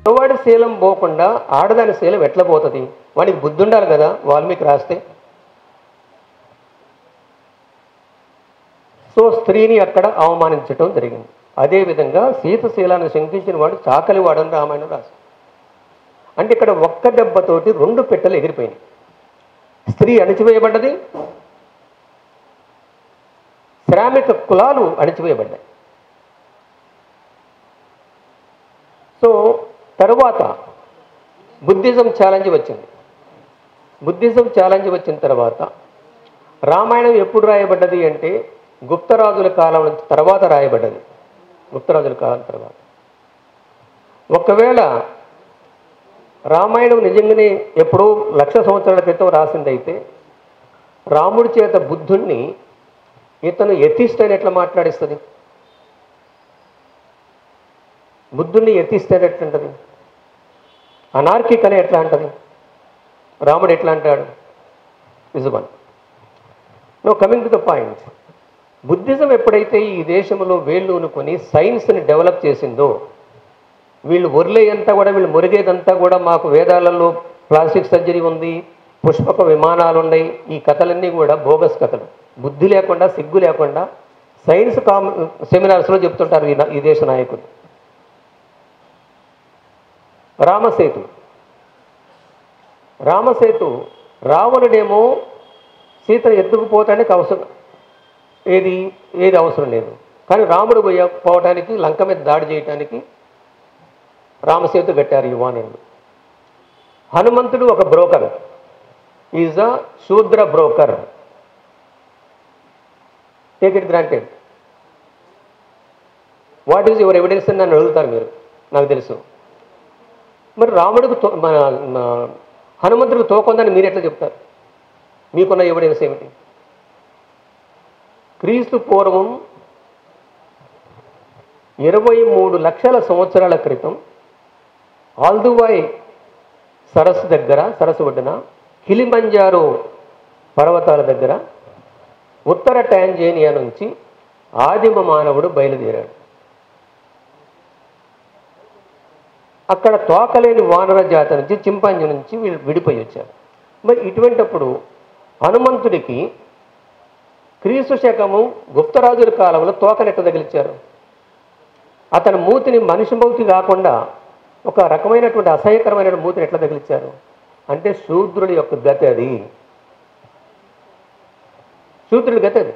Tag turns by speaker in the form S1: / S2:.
S1: మగవాడి శీలం పోకుండా ఆడదాని శీలం ఎట్లా పోతుంది? వాడికి బుద్ధి ఉండాలి కదా వాల్మీకి రాస్తే. సో స్త్రీని అక్కడ అవమానించటం జరిగింది. అదేవిధంగా సీతశీలాన్ని శంకించిన వాడు చాకలి వాడని రామాయణం రాసి. అంటే ఇక్కడ ఒక్క దెబ్బతోటి 2 పెట్టెలు ఎగిరిపోయినాయి. స్త్రీ అణిచివేయబడ్డది, శ్రామిక కులాలు అణిచివేయబడ్డాయి. సో తరువాత బుద్ధిజం ఛాలెంజ్ వచ్చింది. బుద్ధిజం ఛాలెంజ్ వచ్చిన తర్వాత రామాయణం ఎప్పుడు రాయబడ్డది అంటే గుప్తరాజుల కాలం తర్వాత రాయబడ్డది. గుప్తరాజుల కాలం తర్వాత. ఒకవేళ రామాయణం నిజంగానే ఎప్పుడో 1,00,000 సంవత్సరాల క్రితం రాసిందైతే రాముడి చేత బుద్ధుణ్ణి ఇతను ఎథిస్ట్ అని ఎట్లా మాట్లాడిస్తుంది? బుద్ధుణ్ణి ఎథిస్ట్ అని ఎట్లా అంటది? అనార్కిక్ అని ఎట్లా అంటది? రాముడు ఎట్లా అంటాడు? Is one. No coming to the point. Buddhism ఎప్పుడైతే ఈ దేశంలో వేళ్ళూనుకొని సైన్స్ని డెవలప్ చేసిందో, వీళ్ళు ఒర్లేదంతా కూడా, వీళ్ళు మురిగేదంతా కూడా మాకు వేదాలలో ప్లాస్టిక్ సర్జరీ ఉంది, పుష్పక విమానాలు ఉన్నాయి, ఈ కథలన్నీ కూడా బోగస్ కథలు. బుద్ధి లేకుండా, సిగ్గు లేకుండా సైన్స్ సెమినార్స్లో చెప్తుంటారు ఈ దేశ నాయకులు. రామసేతు రావణుడేమో సీతను ఎత్తుకుపోవటానికి అవసరం ఏది అవసరం లేదు, కానీ రాముడు పోవటానికి, లంక మీద దాడి చేయటానికి రామసేతు కట్టారు ఈ వానరుడు. హనుమంతుడు ఒక బ్రోకర్, ఈజ్ అ శూద్ర broker. Take it granted. What is your evidence అని నన్ను అడుగుతారు మీరు, నాకు తెలుసు. మరి రాముడికి హనుమంతుడికి తోకొందని మీరు ఎట్లా చెప్తారు? మీకున్న ఎవిడెన్స్ ఏమిటి? క్రీస్తు పూర్వం 23 లక్షల సంవత్సరాల క్రితం ఆల్దువాయ్ సరస్సు ఒడ్డున కిలిమంజారో పర్వతాల దగ్గర ఉత్తర టాంజేనియా నుంచి ఆదిమ మానవుడు బయలుదేరాడు. అక్కడ తోకలేని వానర జాతి నుంచి, చింపాంజీ నుంచి వీళ్ళు విడిపోయి వచ్చారు. మరి ఇటువంటిప్పుడు హనుమంతుడికి క్రీస్తు శకము గుప్తరాజుల కాలంలో తోకనెట్ట తగిలిచ్చారు? అతని మూతిని మనిషి మూతి కాకుండా ఒక రకమైనటువంటి అసహ్యకరమైన మూతిని ఎట్లా తగిలిచ్చారు? అంటే శూద్రుడి యొక్క గతి అది. శూద్రుడి గతి అది.